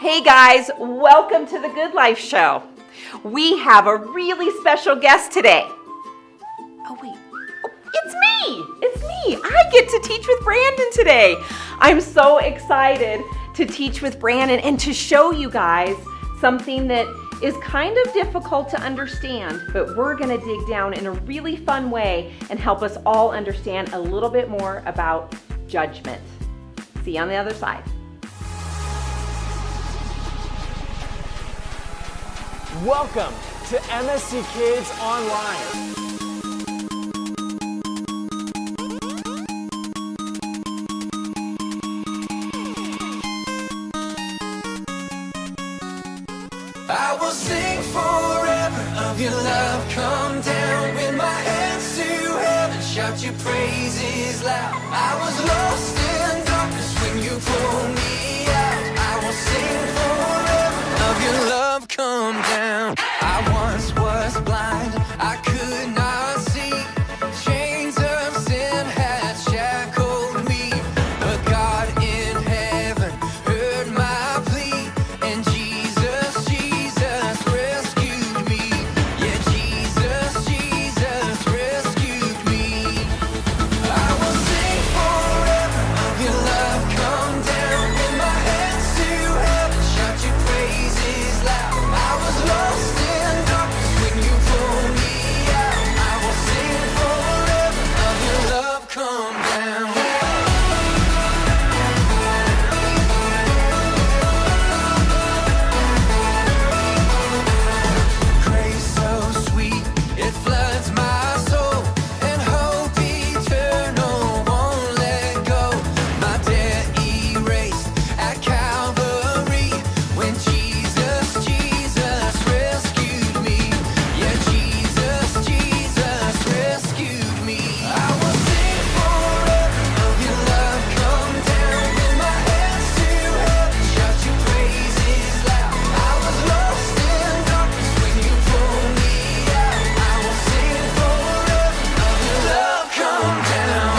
Hey guys, welcome to the Good Life Show. We have a really special guest today. Oh wait, it's me. I get to teach with Brandon today. I'm so excited to teach with Brandon and to show you guys something that is kind of difficult to understand, but we're gonna dig down in a really fun way and help us all understand a little bit more about judgment. See you on the other side. Welcome to MSC Kids Online. I will sing forever of your love. Come down with my hands to heaven. Shout your praises loud. I was lost in darkness when you pulled me out. I will sing forever of your love. Come down. I once was blind. I could not see. Chains of sin had shackled me. But God in heaven heard my plea. And Jesus rescued me. Yeah, Jesus rescued me. I will sing forever of your love. Come down with my hands to heaven. Shout your praises loud. I was lost in darkness when you pulled me out. I will sing forever of your love. Come down. Grace so sweet, it floods my soul, and hope eternal won't let go. My debt erased at Calvary when Jesus rescued me. Yeah, Jesus rescued me. I will sing forever of your love. Come down with my hands to heaven. Shout your praises loud. I was lost in darkness when you pulled me out. I will sing forever of your love. Come down.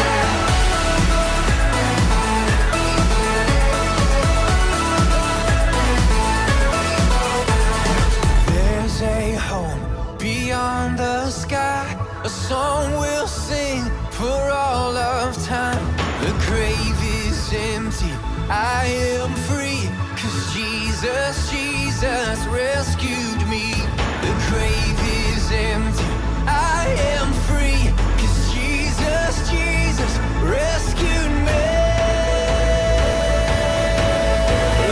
There's a home beyond the sky. A song we'll sing for all of time. The grave is empty, I am free. 'Cause Jesus rescued me. The grave is empty, I am free. 'Cause Jesus rescued me.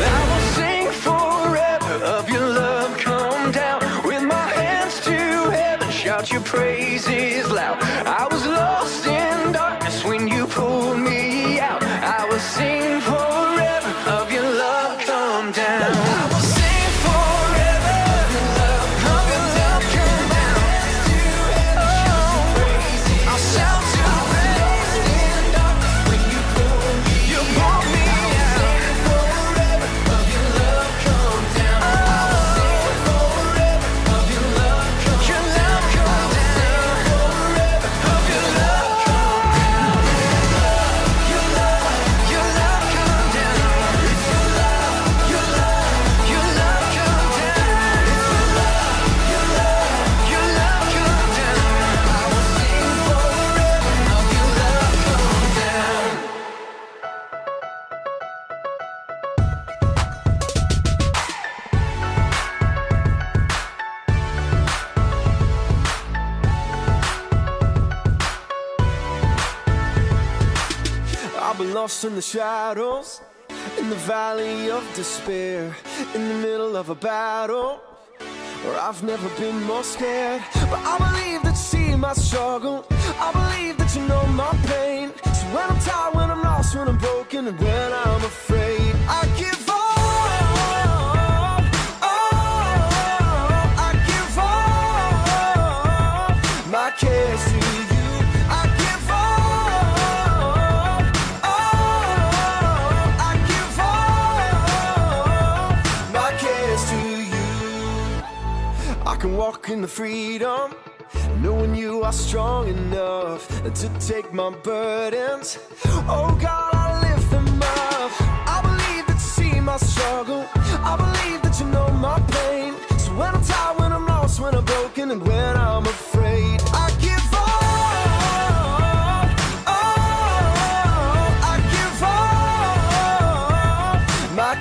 I will sing forever of your love. Come down with my hands to heaven. Shout your praises loud. I was lost in darkness when you pulled me out. I will sing forever of your love. Come down. I will sing forever of your love. Of your love. Come down. Oh, I'll shout your praise in darkness when you pulled me out. You pulled me out. Sing forever of your love. Come down. I will sing forever of your love. Your love come down. Forever of your love. Come down. Your love come down. It's your love. Your love come down. It's your love come down. I will sing forever of your love. Come down. I've been lost in the shadows, in the valley of despair, in the middle of a battle where I've never been more scared. But I believe that you see my struggle, I believe that you know my pain. So when I'm tired, when I'm lost, when I'm broken, and when I'm afraid, I give up. I give up my cares to you. I give up. I give up my cares to you. I can walk in the freedom, knowing you are strong enough to take my burdens. Oh God, I lift them up. I believe that you see my struggle. I believe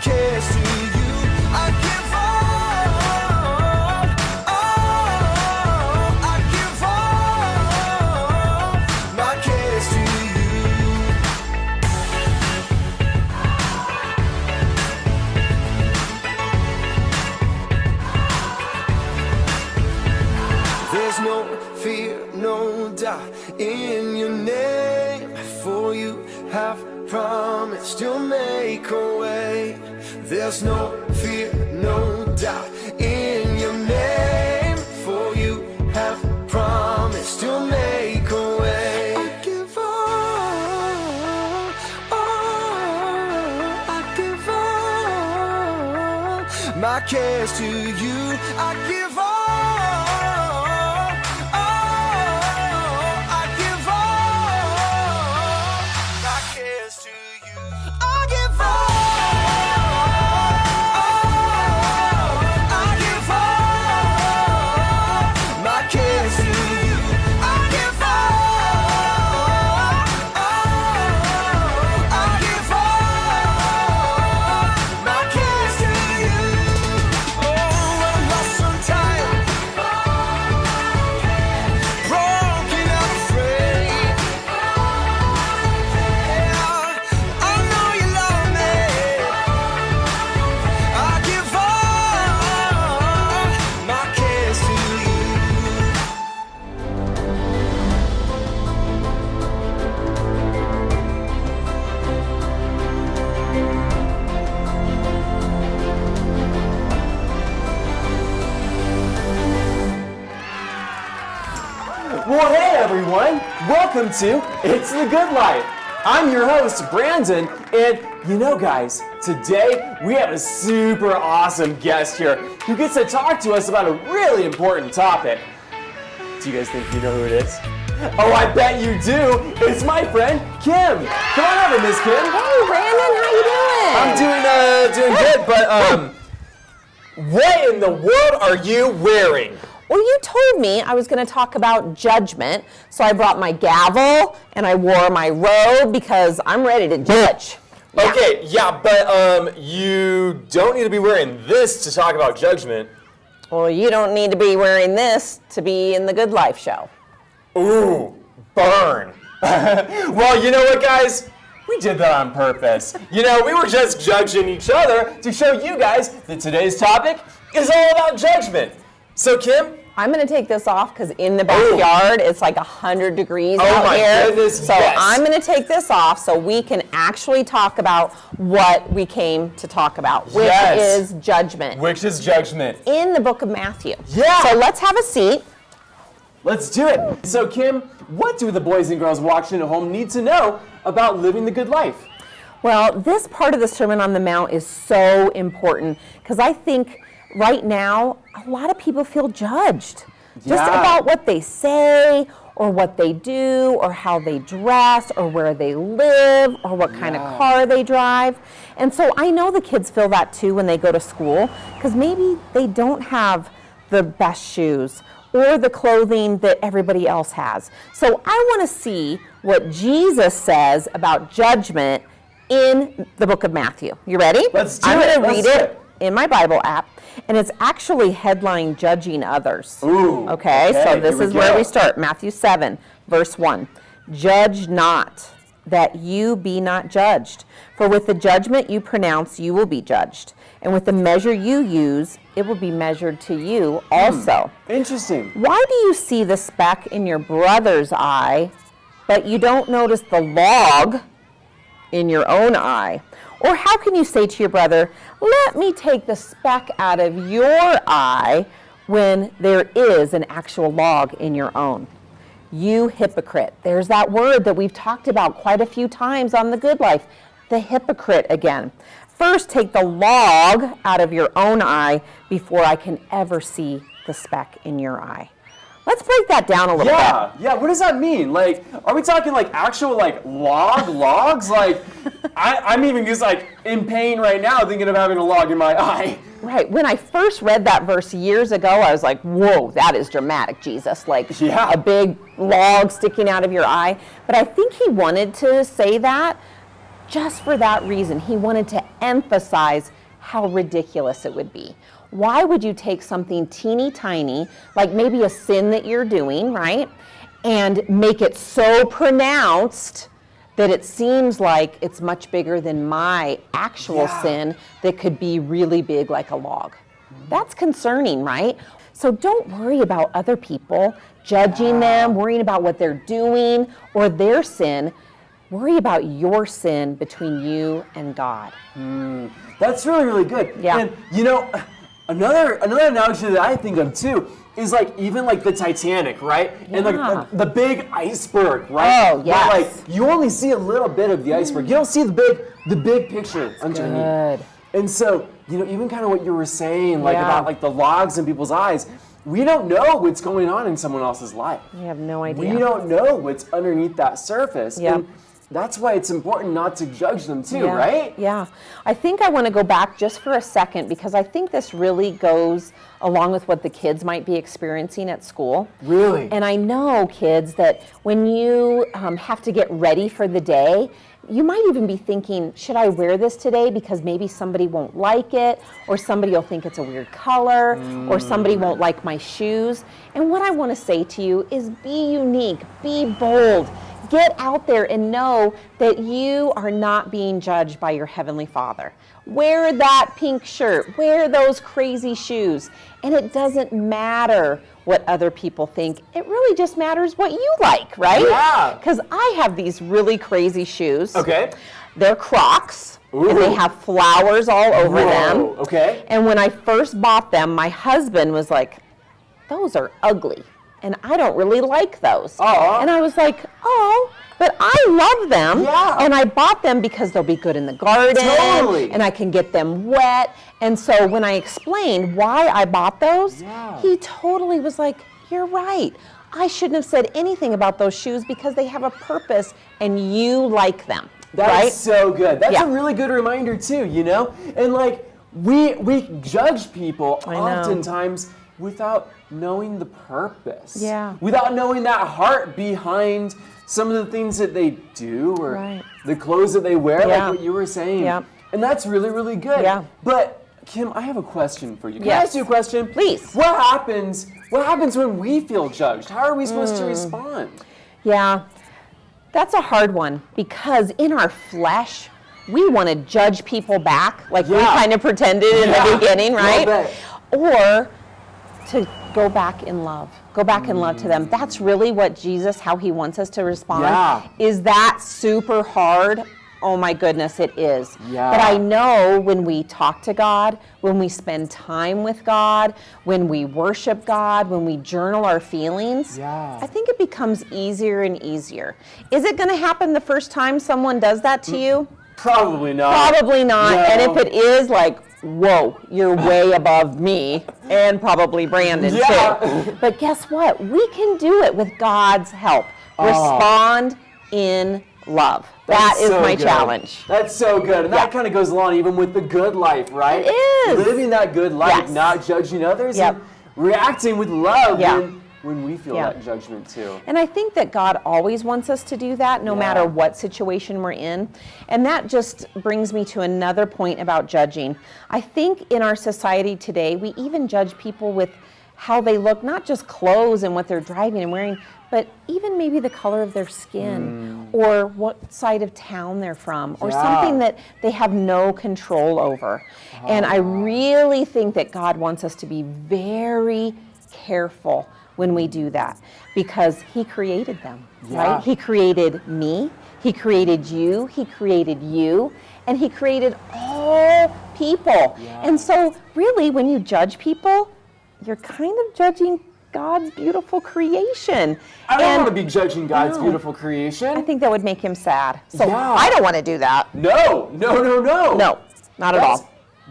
cares to you. I give all, I give all my cares to you. There's no fear, no doubt in your name, for you have promised you'll make a way. There's no fear, no doubt in your name, for you have promised you'll make a way. I give all, I give all my cares to you. I give all, I give all my cares to you. I give all, I give all my cares to you. I give all, I give all my cares to you. Oh, I'm lost and tired, broken and afraid. Yeah, I know you love me. I give all my cares to you. Well, hey everyone! Welcome to It's the Good Life. I'm your host, Brandon, and you know, guys, today we have a super awesome guest here who gets to talk to us about a really important topic. Do you guys think you know who it is? Oh, I bet you do! It's my friend, Kim! Come on over, Miss Kim! Hey, Brandon, how you doing? I'm doing good, but what in the world are you wearing? Well, you told me I was going to talk about judgment, so I brought my gavel and I wore my robe because I'm ready to judge. Yeah. Okay, yeah, but you don't need to be wearing this to talk about judgment. Well, you don't need to be wearing this to be in the Good Life show. Ooh, burn. Well, you know what, guys? We did that on purpose. You know, we were just judging each other to show you guys that today's topic is all about judgment. So, Kim? I'm going to take this off because in the backyard it's like 100 degrees Oh out my here. goodness, So yes. I'm going to take this off so we can actually talk about what we came to talk about, which Yes. is judgment Which is judgment. in the book of Matthew. Yeah. So let's have a seat. Let's do it. So, Kim, what do the boys and girls watching at home need to know about living the good life? Well, this part of the Sermon on the Mount is so important because I think right now a lot of people feel judged just Yeah. about what they say or what they do or how they dress or where they live or what kind of car they drive. And so I know the kids feel that too when they go to school because maybe they don't have the best shoes or the clothing that everybody else has. So I want to see what Jesus says about judgment in the book of Matthew. You ready? Let's do I'm it. going to Let's read do it it. in my Bible app, and it's actually headline judging others. Ooh, Okay, okay, so this here we is where go. we start. Matthew 7, verse 1. Judge not, that you be not judged. For with the judgment you pronounce, you will be judged. And with the measure you use, it will be measured to you also. Interesting. Why do you see the speck in your brother's eye, but you don't notice the log in your own eye? Or how can you say to your brother, let me take the speck out of your eye, when there is an actual log in your own? You hypocrite. There's that word that we've talked about quite a few times on The Good Life, the hypocrite again. First, take the log out of your own eye before I can ever see the speck in your eye. Let's break that down a little bit. Yeah, what does that mean? Like, are we talking like actual like logs? Like, I'm even just like in pain right now thinking of having a log in my eye. Right. When I first read that verse years ago, I was like, whoa, that is dramatic, Jesus. Like Yeah. a big log sticking out of your eye. But I think he wanted to say that just for that reason. He wanted to emphasize how ridiculous it would be. Why would you take something teeny tiny, like maybe a sin that you're doing, right, and make it so pronounced that it seems like it's much bigger than my actual sin that could be really big like a log? That's concerning, right? So don't worry about other people, judging them, worrying about what they're doing or their sin. Worry about your sin between you and God. That's really, really good. Yeah. And you know, another analogy that I think of too is like even like the Titanic, right? And like the big iceberg, right? Oh, yes. But like you only see a little bit of the iceberg. You don't see the big picture underneath. Good. And so, you know, even kind of what you were saying, like about like the logs in people's eyes, we don't know what's going on in someone else's life. We have no idea. We don't know what's underneath that surface. Yep. And that's why it's important not to judge them too, right? Yeah. I think I want to go back just for a second because I think this really goes along with what the kids might be experiencing at school. Really? And I know, kids, that when you have to get ready for the day, you might even be thinking, should I wear this today because maybe somebody won't like it, or somebody will think it's a weird color, or somebody won't like my shoes. And what I want to say to you is be unique, be bold. Get out there and know that you are not being judged by your Heavenly Father. Wear that pink shirt, wear those crazy shoes, and it doesn't matter what other people think. It really just matters what you like, right? Yeah. Because I have these really crazy shoes. Okay. They're Crocs, Ooh. and they have flowers all over them. Okay. And when I first bought them, my husband was like, those are ugly, and I don't really like those. Aw. And I was like, oh, but I love them. Yeah. And I bought them because they'll be good in the garden. Totally. And I can get them wet. And so when I explained why I bought those, he totally was like, you're right. I shouldn't have said anything about those shoes because they have a purpose and you like them. That's right? so good. That's Yeah. a really good reminder too, you know? And like we judge people I know. oftentimes without knowing the purpose. Yeah. Without knowing that heart behind some of the things that they do or Right. the clothes that they wear, Yeah. like what you were saying. Yeah. And that's really, really good. Yeah. But Kim, I have a question for you. Can I Yes. ask you a question? Please. What happens when we feel judged? How are we supposed to respond? Yeah, that's a hard one because in our flesh, we want to judge people back like we Yeah. kind of pretended in the beginning, right? Little bit. Or to go back in love. Go back in love to them. That's really what Jesus, how he wants us to respond. Yeah. Is that super hard? Oh my goodness, it is. Yeah. But I know when we talk to God, when we spend time with God, when we worship God, when we journal our feelings, Yeah. I think it becomes easier and easier. Is it going to happen the first time someone does that to you? Probably not. Probably not. No. And if it is, like, whoa, you're way above me and probably Brandon Yeah. too. But guess what? We can do it with God's help. Respond in love. That That's is so my good. challenge. That's so good. And that kind of goes along even with the good life, right? It is. Living that good life, Yes. not judging others, Yep. and reacting with love Yeah. when we feel Yeah. that judgment too. And I think that God always wants us to do that no matter what situation we're in. And that just brings me to another point about judging. I think in our society today, we even judge people with how they look, not just clothes and what they're driving and wearing, but even maybe the color of their skin or what side of town they're from or something that they have no control over. And I really think that God wants us to be very careful when we do that because he created them, right? He created me, he created you, and he created all people. And so really when you judge people, you're kind of judging God's beautiful creation. I don't And want to be judging God's No. beautiful creation. I think that would make him sad. So Yeah. I don't want to do that. No. No, not at all.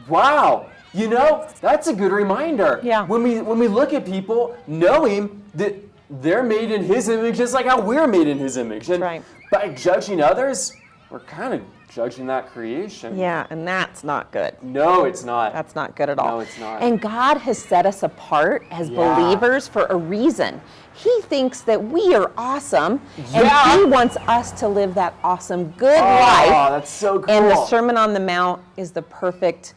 Wow. You know, that's a good reminder. Yeah. When we look at people, knowing that they're made in his image just like how we're made in his image. And right. by judging others, we're kind of judging that creation. Yeah, and that's not good. No, it's not. That's not good at all. No, it's not. And God has set us apart as Yeah. believers for a reason. He thinks that we are awesome, Yeah. and He wants us to live that awesome, good Oh, life. that's so cool. And the Sermon on the Mount is the perfect,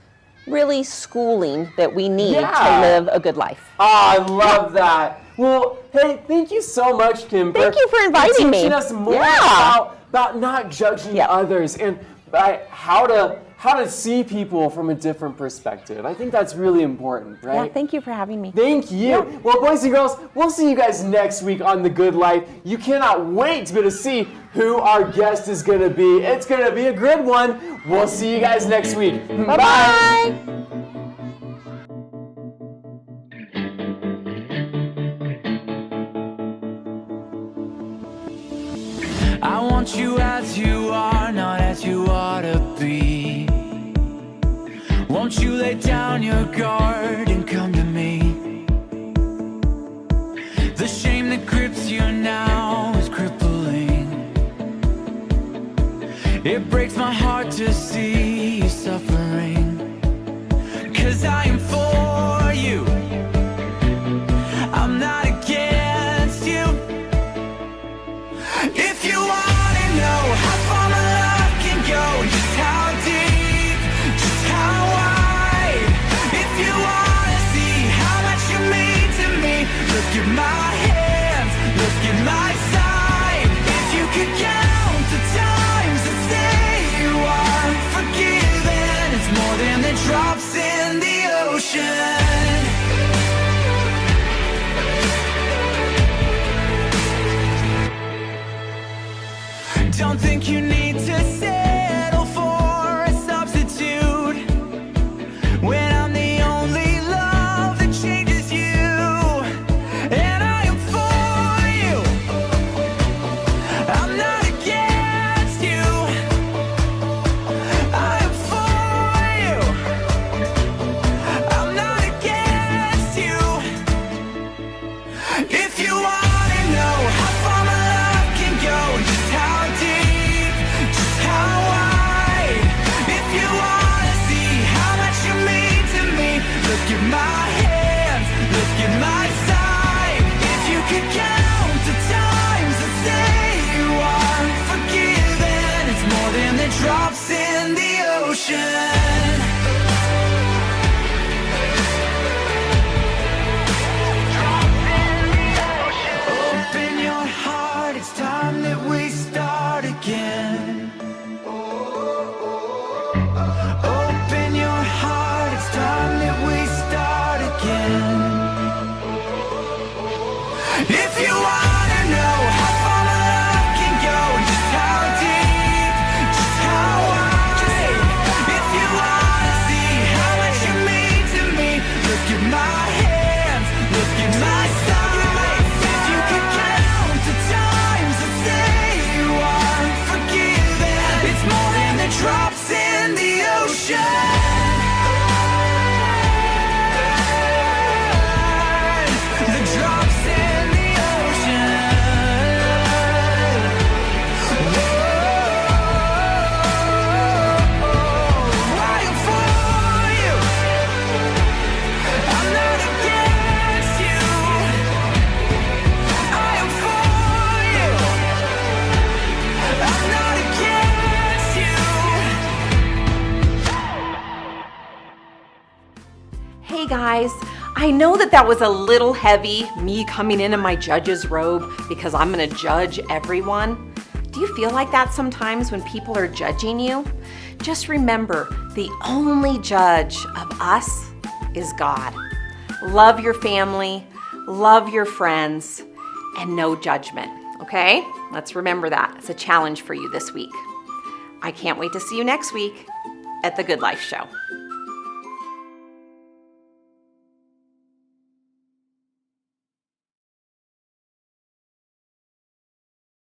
really, schooling that we need Yeah. to live a good life. Oh, I love that. Well, hey, thank you so much, Kim. Thank you for inviting me. teaching us more Yeah. about not judging Yeah. others and how to see people from a different perspective. I think that's really important, right? Yeah, thank you for having me. Thank you. Well, boys and girls, we'll see you guys next week on The Good Life. You cannot wait to be able to see who our guest is going to be. It's going to be a good one. We'll see you guys next week. Bye-bye. I want you as you are, not as you ought to be. Won't you lay down your guard and come to me? The shame that grips you now is crippling. It breaks my heart to see you suffering. 'Cause I am for you, I'm not against you. If you wanna know how far my love can go, just how deep, just how wide. If you wanna see how much you mean to me, look at my hands, look at my side. If you could count the times that say you are forgiven, it's more than the drops in the ocean. Don't think you need to settle for a substitute when I'm the only love that changes you. And I am for you, I'm not against you. I am for you, I'm not against you. If you wanna know how far my love can go, just how deep, just how wide. If you wanna see how much you mean to me, look at my hands, look at my side. If you could count the times that say you are forgiven, it's more than the drops in the ocean. Open your heart, it's time that we start again. Open your heart, it's time that we start again. If you wanna know how far my love can go, just how deep, just how wide. If you wanna see how much you mean to me, look at my hands, look at my side. If you could count the times that say you are forgiven, it's more than the drops in the ocean. The drops in the ocean. I am for you, I'm not against you. I am for you, I'm not against you. Hey guys, I know that was a little heavy, me coming in my judge's robe because I'm gonna judge everyone. Do you feel like that sometimes when people are judging you? Just remember, the only judge of us is God. Love your family, love your friends, and no judgment, okay? Let's remember that. It's a challenge for you this week. I can't wait to see you next week at The Good Life Show.